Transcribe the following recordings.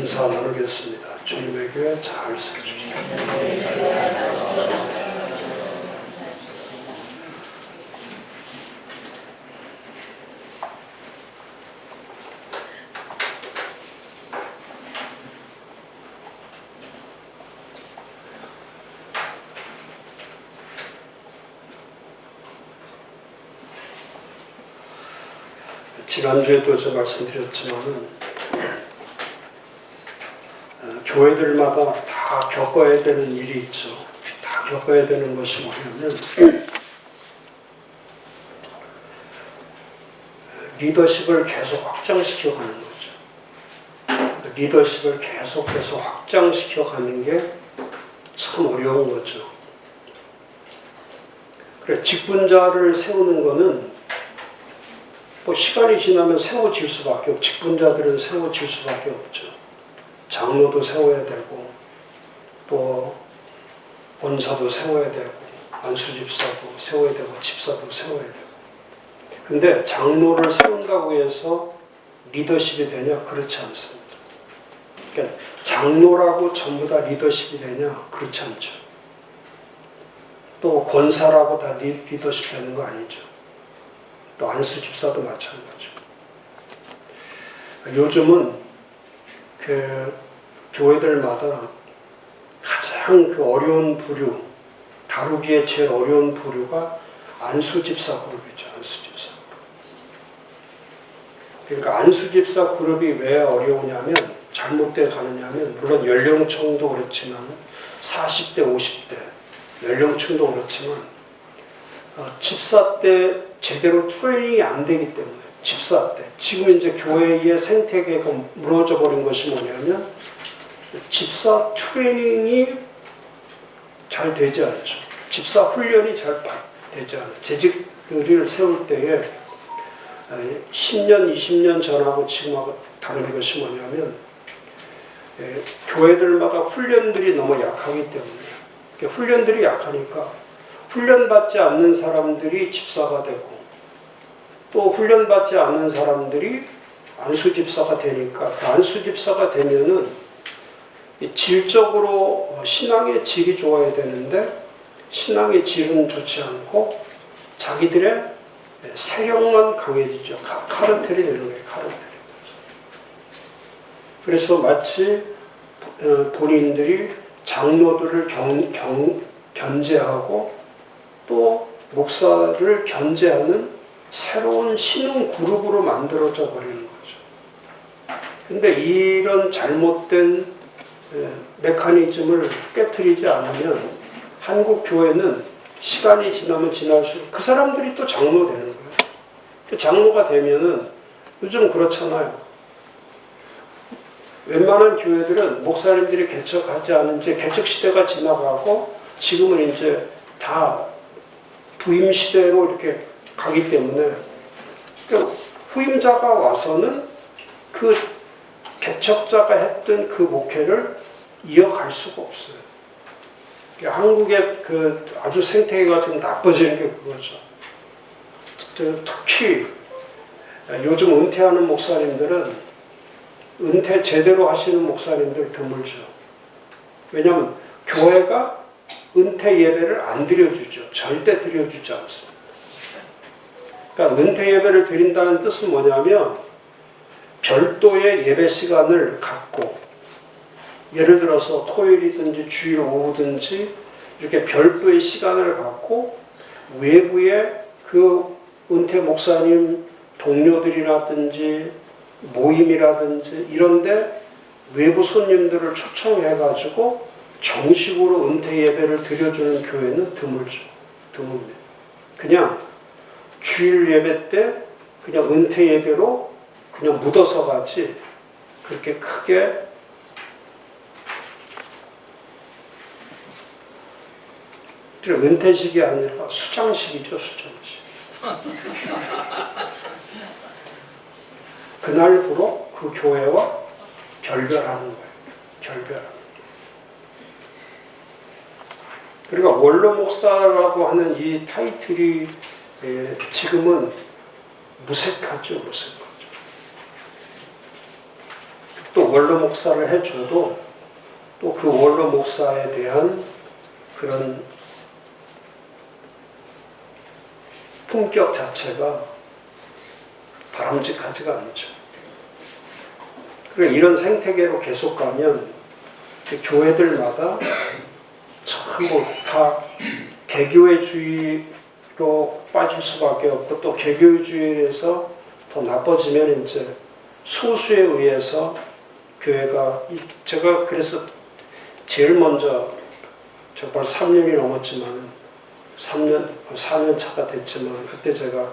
인사 나누겠습니다. 주님의 교회 잘 서주십시오. 지난주에도 제가 말씀드렸지만은 교회들마다 다 겪어야 되는 일이 있죠. 다 겪어야 되는 것이 뭐냐면 리더십을 계속 확장시켜 가는 거죠. 리더십을 계속해서 확장시켜 가는 게 참 어려운 거죠. 그래, 직분자를 세우는 거는 뭐 시간이 지나면 세워질 수밖에 없고, 직분자들은 세워질 수밖에 없죠. 장로도 세워야 되고, 또 본사도 세워야 되고, 안수집사도 세워야 되고, 집사도 세워야 되고. 근데 장로를 세운다고 해서 리더십이 되냐? 그렇지 않습니다. 그러니까 장로라고 전부 다 리더십이 되냐? 그렇지 않죠. 또 권사라고 다 리더십 되는 거 아니죠. 또 안수집사도 마찬가지고. 요즘은 그 교회들마다 가장 그 어려운 부류, 다루기에 제일 어려운 부류가 안수집사 그룹이죠. 안수집사. 그러니까 안수집사 그룹이 왜 어려우냐면, 잘못돼 가느냐면, 물론 연령층도 그렇지만 40대, 50대 연령층도 그렇지만 집사 때 제대로 트레이닝이 안 되기 때문에, 집사 때. 지금 이제 교회의 생태계가 무너져 버린 것이 뭐냐면, 집사 트레이닝이 잘 되지 않죠. 집사 훈련이 잘 되지 않아요. 재직들을 세울 때에 10년, 20년 전하고 지금하고 다른 것이 뭐냐면, 교회들마다 훈련들이 너무 약하기 때문에, 훈련들이 약하니까 훈련받지 않는 사람들이 집사가 되고, 또 훈련받지 않는 사람들이 안수집사가 되니까, 그 안수집사가 되면은 질적으로 신앙의 질이 좋아야 되는데, 신앙의 질은 좋지 않고 자기들의 세력만 강해지죠. 카르텔이 되는 거예요. 카르텔이. 그래서 마치 본인들이 장로들을 견제하고 또 목사를 견제하는 새로운 신흥 그룹으로 만들어져 버리는 거죠. 근데 이런 잘못된 메커니즘을 깨트리지 않으면 한국 교회는 시간이 지나면 지날수록 그 사람들이 또 장로 되는 거예요. 그 장로가 되면은, 요즘 그렇잖아요. 웬만한 교회들은 목사님들이 개척하지 않은 지 개척 시대가 지나가고, 지금은 이제 다 부임 시대로 이렇게 가기 때문에, 그러니까 후임자가 와서는 그 개척자가 했던 그 목회를 이어갈 수가 없어요. 그러니까 한국의 그 아주 생태계가 좀 나빠지는 게 그거죠. 특히 요즘 은퇴하는 목사님들은, 은퇴 제대로 하시는 목사님들 드물죠. 왜냐하면 교회가 은퇴 예배를 안 드려주죠. 절대 드려주지 않습니다. 그러니까 은퇴 예배를 드린다는 뜻은 뭐냐면, 별도의 예배 시간을 갖고, 예를 들어서 토요일이든지 주일 오후든지 이렇게 별도의 시간을 갖고, 외부의 그 은퇴 목사님 동료들이라든지 모임이라든지 이런데 외부 손님들을 초청해가지고 정식으로 은퇴 예배를 드려주는 교회는 드물죠. 드뭅니다. 그냥 주일 예배 때 그냥 은퇴 예배로 그냥 묻어서 가지, 그렇게 크게 은퇴식이 아니라 수장식이죠. 수장식. 그날부로 그 교회와 결별하는 거예요. 결별하는 거예요. 그러니까 원로 목사라고 하는 이 타이틀이 지금은 무색하죠. 무색하죠. 또 원로 목사를 해줘도 또 그 원로 목사에 대한 그런 품격 자체가 바람직하지가 않죠. 그러니까 이런 생태계로 계속 가면 교회들마다 전부 다 개교회주의로 빠질 수밖에 없고, 또 개교회주의에서 더 나빠지면 이제 소수에 의해서 교회가, 제가 그래서 제일 먼저, 저 벌써 3년이 넘었지만 4년 차가 됐지만, 그때 제가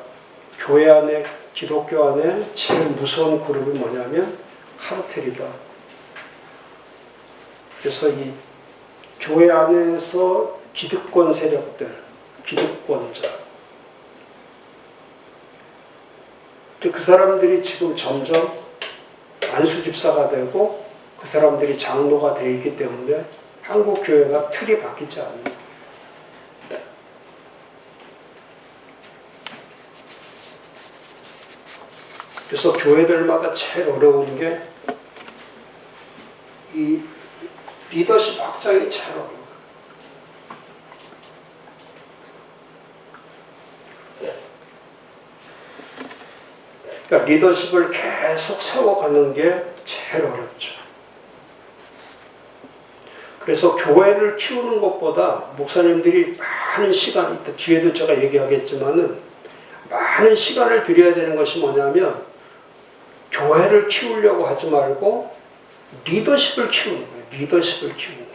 교회 안에, 기독교 안에 제일 무서운 그룹이 뭐냐면 카르텔이다. 그래서 이 교회 안에서 기득권 세력들, 기득권자, 그 사람들이 지금 점점 안수 집사가 되고 그 사람들이 장로가 되어 있기 때문에 한국 교회가 틀이 바뀌지 않는다. 그래서 교회들마다 제일 어려운 게 이 리더십 확장이 제일 어려워요. 그러니까 리더십을 계속 세워가는 게 제일 어렵죠. 그래서 교회를 키우는 것보다 목사님들이 많은 시간, 이따 뒤에도 제가 얘기하겠지만은 많은 시간을 들여야 되는 것이 뭐냐면, 교회를 키우려고 하지 말고 리더십을 키우는 거예요. 리더십을 키우는 거예요.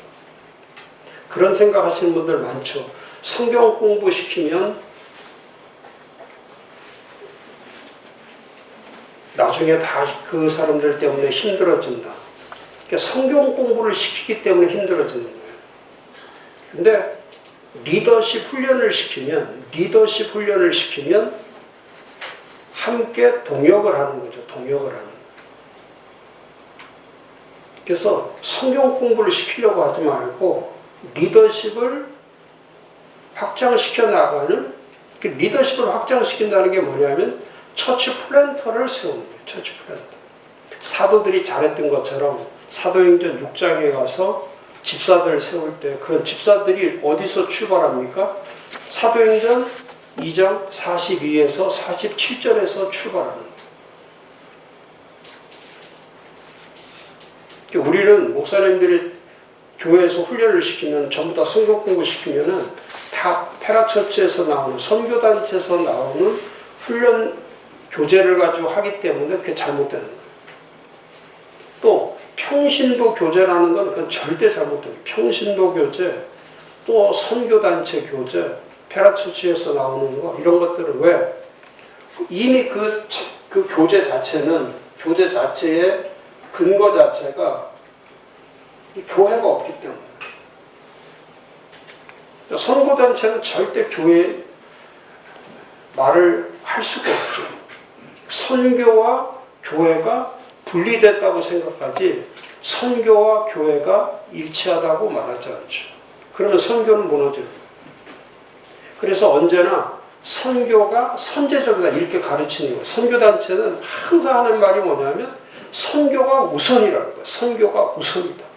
그런 생각 하시는 분들 많죠. 성경 공부시키면 나중에 다 그 사람들 때문에 힘들어진다. 그러니까 성경 공부를 시키기 때문에 힘들어지는 거예요. 근데 리더십 훈련을 시키면 함께 동역을 하는 거죠. 동역을 하는 거예요. 그래서 성경 공부를 시키려고 하지 말고 리더십을 확장시켜 나가는, 리더십을 확장시킨다는 게 뭐냐면 처치 플랜터를 세우는 거예요. 처치 플랜터. 사도들이 잘했던 것처럼 사도행전 6장에 가서 집사들을 세울 때 그런 집사들이 어디서 출발합니까? 사도행전 2장 42에서 47절에서 출발합니다. 우리는 목사님들이 교회에서 훈련을 시키면, 전부 다 성경 공부 시키면은 다 페라처치에서 나오는, 선교단체에서 나오는 훈련 교재를 가지고 하기 때문에 그게 잘못되는 거예요. 또 평신도 교재라는 건 그건 절대 잘못된 거예요. 평신도 교재, 또 선교단체 교재, 페라처치에서 나오는 거, 이런 것들은 왜? 이미 그 교재 자체는, 교재 자체의 근거 자체가 이 교회가 없기 때문에. 선교단체는 절대 교회 말을 할 수가 없죠. 선교와 교회가 분리됐다고 생각하지 선교와 교회가 일치하다고 말하지 않죠. 그러면 선교는 무너져요. 그래서 언제나 선교가 선제적이다 이렇게 가르치는 거예요. 선교단체는 항상 하는 말이 뭐냐면 선교가 우선이라는 거예요. 선교가 우선이다.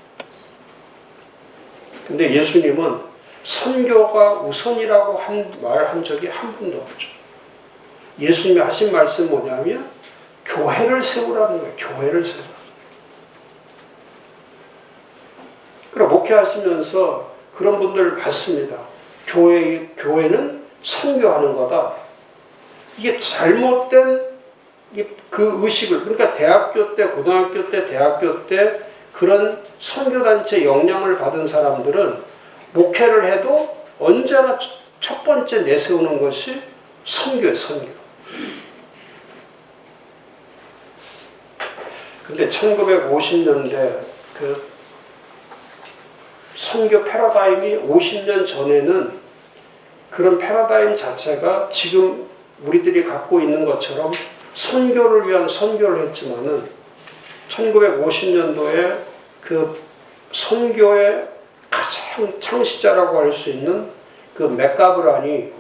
근데 예수님은 선교가 우선이라고 말한 적이 한 번도 없죠. 예수님이 하신 말씀은 뭐냐면 교회를 세우라는 거예요. 교회를 세우라. 그럼 목회하시면서 그런 분들 봤습니다. 교회는 선교하는 거다. 이게 잘못된 그 의식을, 그러니까 대학교 때, 고등학교 때, 대학교 때 그런 선교단체 영향을 받은 사람들은 목회를 해도 언제나 첫 번째 내세우는 것이 선교예요, 선교. 근데 1950년대 그 선교 패러다임이 50년 전에는 그런 패러다임 자체가 지금 우리들이 갖고 있는 것처럼 선교를 위한 선교를 했지만은 1950년도에 그 선교의 가장 창시자라고 할 수 있는 그 맥가브란이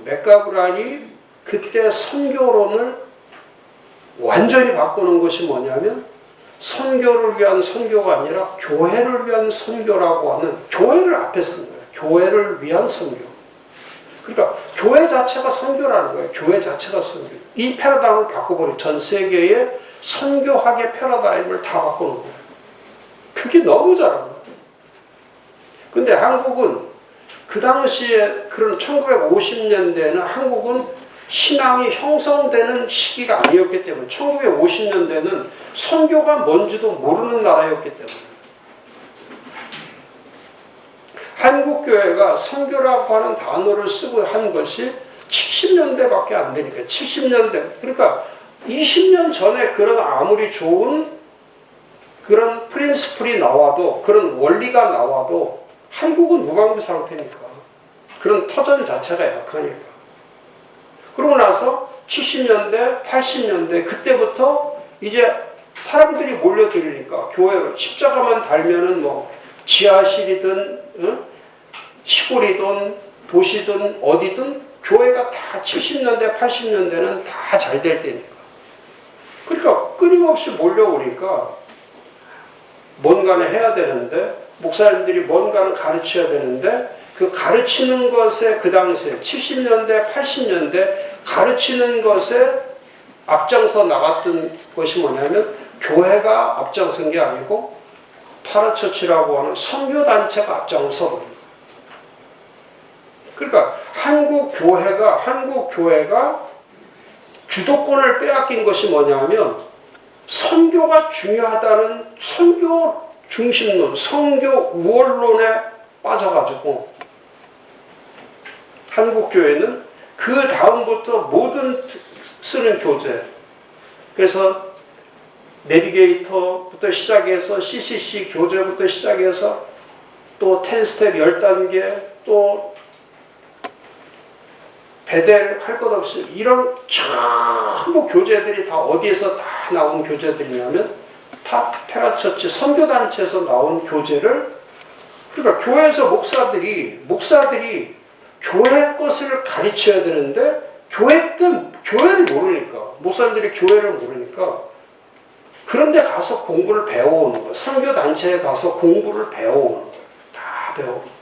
그때 선교론을 완전히 바꾸는 것이 뭐냐면 선교를 위한 선교가 아니라 교회를 위한 선교라고 하는, 교회를 앞에 쓴 거예요. 교회를 위한 선교. 그러니까 교회 자체가 선교라는 거예요. 교회 자체가 선교. 이 패러다임을 바꿔버려. 전 세계의 선교학의 패러다임을 다 바꿔놓은 거예요. 그게 너무 잘한 거예요. 근데 한국은 그 당시에 그런 1950년대에는 한국은 신앙이 형성되는 시기가 아니었기 때문에 1950년대는 선교가 뭔지도 모르는 나라였기 때문에 한국교회가 선교라고 하는 단어를 쓰고 한 것이 70년대밖에 안 되니까 70년대 그러니까 20년 전에 그런 아무리 좋은 그런 프린스플이 나와도 그런 원리가 나와도 한국은 무방비 상태니까 그런 터전 자체가 약하니까 그러고 나서 70년대 80년대 그때부터 이제 사람들이 몰려들으니까 교회 십자가만 달면은 뭐 지하실이든 시골이든 도시든 어디든 교회가 다 70년대 80년대는 다 잘 될 때니까 그러니까 끊임없이 몰려오니까 뭔가는 해야 되는데 목사님들이 뭔가는 가르쳐야 되는데 그 가르치는 것에 그 당시에 70년대 80년대 가르치는 것에 앞장서 나갔던 것이 뭐냐면 교회가 앞장선 게 아니고 파라처치라고 하는 선교단체가 앞장서 버린 거예요. 그러니까 한국 교회가 주도권을 빼앗긴 것이 뭐냐면 선교가 중요하다는 선교 중심론, 선교 우월론에 빠져가지고 한국 교회는 그 다음부터 모든 쓰는 교재 그래서 내비게이터부터 시작해서 CCC 교재부터 시작해서 또 10스텝 10단계 또 배델 할 것 없이 이런 전부 교재들이 다 어디에서 다 나온 교재들이냐면 다 페라처치 선교단체에서 나온 교재를 그러니까 교회에서 목사들이 교회 것을 가르쳐야 되는데 교회를 모르니까 목사님들이 교회를 모르니까 그런데 가서 공부를 배워오는 거예요. 선교단체에 가서 공부를 배워오는 거예요. 다 배워오는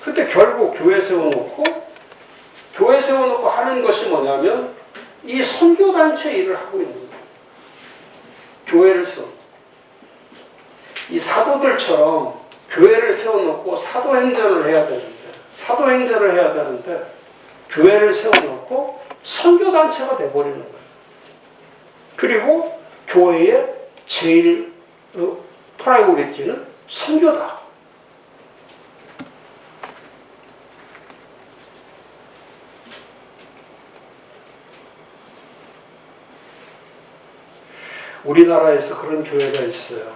근데 결국 교회 세워놓고 하는 것이 뭐냐면 이 선교단체 일을 하고 있는 거예요. 교회를 세워놓고 이 사도들처럼 교회를 세워놓고 사도행전을 해야 되는데 교회를 세워놓고 선교단체가 돼버리는 거예요. 그리고 교회의 제일 프라이오리티는 선교다. 우리나라에서 그런 교회가 있어요.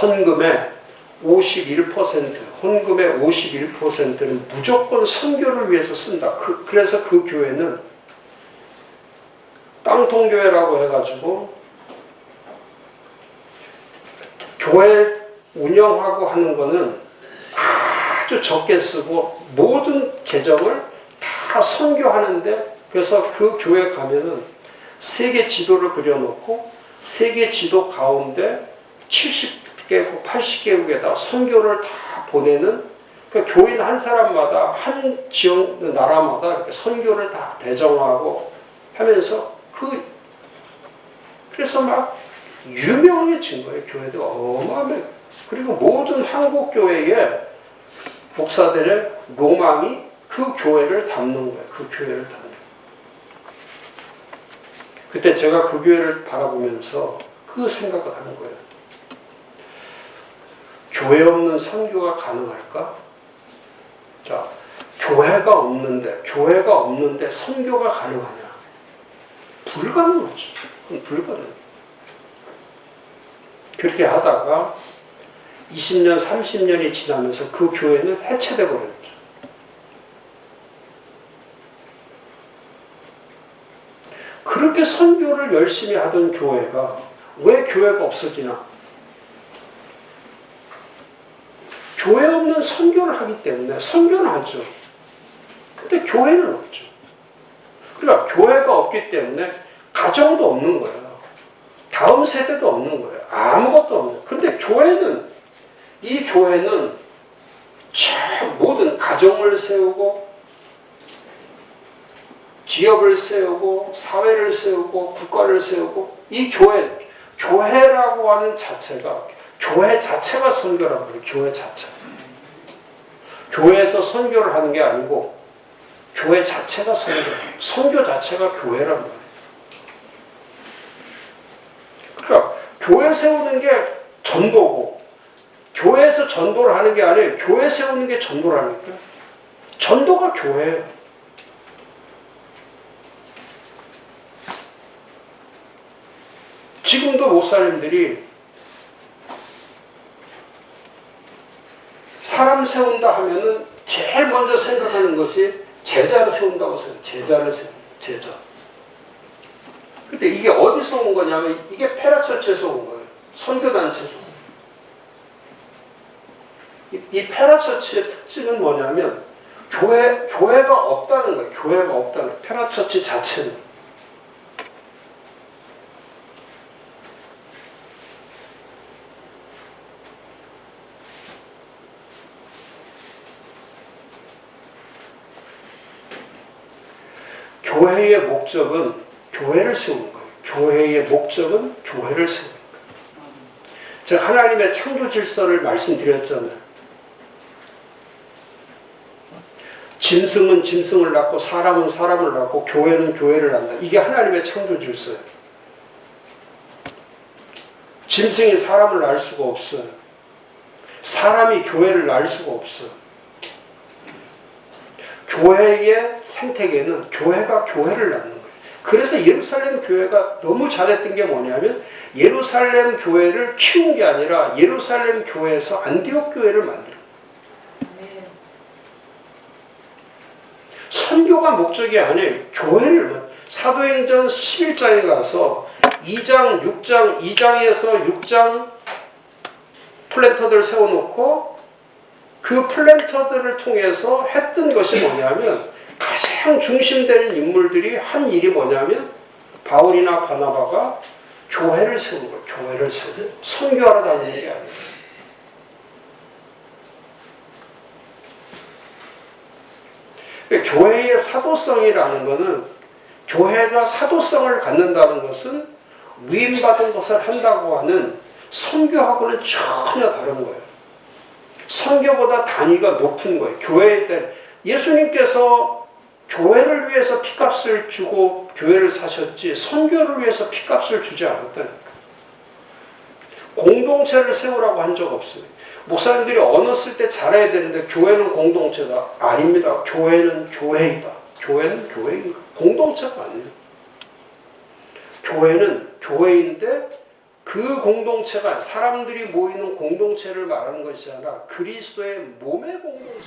헌금의 51%는 무조건 선교를 위해서 쓴다. 그래서 그 교회는 깡통교회라고 해가지고 교회 운영하고 하는 거는 아주 적게 쓰고 모든 재정을 다 선교하는데 그래서 그 교회 가면은 세계 지도를 그려놓고 세계 지도 가운데 70개국, 80개국에다 선교를 다 보내는 그러니까 교인 한 사람마다 한 지역 나라마다 이렇게 선교를 다 배정하고 하면서 그래서 막 유명해진 거예요. 교회도 어마어마해. 그리고 모든 한국 교회의 목사들의 로망이 그 교회를 담는 거예요. 그 교회를 담는 거예요. 그때 제가 그 교회를 바라보면서 그 생각을 하는 거예요. 교회 없는 선교가 가능할까? 자, 교회가 없는데 선교가 가능하냐? 불가능하죠. 그건 불가능해요. 그렇게 하다가 20년, 30년이 지나면서 그 교회는 해체돼 버렸죠. 그렇게 선교를 열심히 하던 교회가 왜 교회가 없어지나? 교회 없는 선교를 하기 때문에 선교는 하죠. 근데 교회는 없죠. 그리고 그러니까 교회가 없기 때문에 가정도 없는 거예요. 다음 세대도 없는 거예요. 아무것도 없는 거예요. 근데 교회는, 이 교회는 참 모든 가정을 세우고 기업을 세우고 사회를 세우고 국가를 세우고, 이 교회라고 하는 자체가, 교회 자체가 선교란 말이에요. 교회 자체. 교회에서 선교를 하는 게 아니고 교회 자체가 선교 자체가 교회란 말이에요. 그러니까 교회 세우는 게 전도고, 교회에서 전도를 하는 게 아니에요. 교회 세우는 게 전도라니까. 전도가 교회예요. 지금도 목사님들이 사람 세운다 하면은 제일 먼저 생각하는 것이 제자를 세운다고 생각해요. 제자를 세운다. 제자. 근데 이게 어디서 온 거냐면 이게 페라처치에서 온 거예요. 선교단체에서. 이 페라처치의 특징은 뭐냐면 교회가 없다는 거예요. 교회가 없다는 거예요. 페라처치 자체는. 교회의 목적은 교회를 세우는 거예요. 교회의 목적은 교회를 세우는 거예요. 제가 하나님의 창조 질서를 말씀드렸잖아요. 짐승은 짐승을 낳고 사람은 사람을 낳고 교회는 교회를 낳는다. 이게 하나님의 창조 질서예요. 짐승이 사람을 낳을 수가 없어요. 사람이 교회를 낳을 수가 없어요. 교회의 생태계는 교회가 교회를 낳는 거예요. 그래서 예루살렘 교회가 너무 잘했던 게 뭐냐면 예루살렘 교회를 키운 게 아니라 예루살렘 교회에서 안디옥 교회를 만들어요. 선교가 목적이 아니에요. 교회를, 사도행전 11장에 가서 2장, 6장, 2장에서 6장 플랜터들을 세워놓고 그 플랜터들을 통해서 했던 것이 뭐냐면 가장 중심되는 인물들이 한 일이 뭐냐면 바울이나 바나바가 교회를 세우는 거예요. 교회를 세우는, 선교하러 다니는 게 아니에요. 교회의 사도성이라는 것은, 교회가 사도성을 갖는다는 것은 위임받은 것을 한다고 하는 선교하고는 전혀 다른 거예요. 선교보다 단위가 높은 거예요. 교회에 대한, 예수님께서 교회를 위해서 피값을 주고 교회를 사셨지 선교를 위해서 피값을 주지 않았다니까. 공동체를 세우라고 한 적 없어요. 목사님들이 언어 쓸 때 잘해야 되는데 교회는 공동체다. 아닙니다. 교회는 교회이다. 교회는 교회인 거. 공동체가 아니에요. 교회는 교회인데 그 공동체가 사람들이 모이는 공동체를 말하는 것이 아니라 그리스도의 몸의 공동체.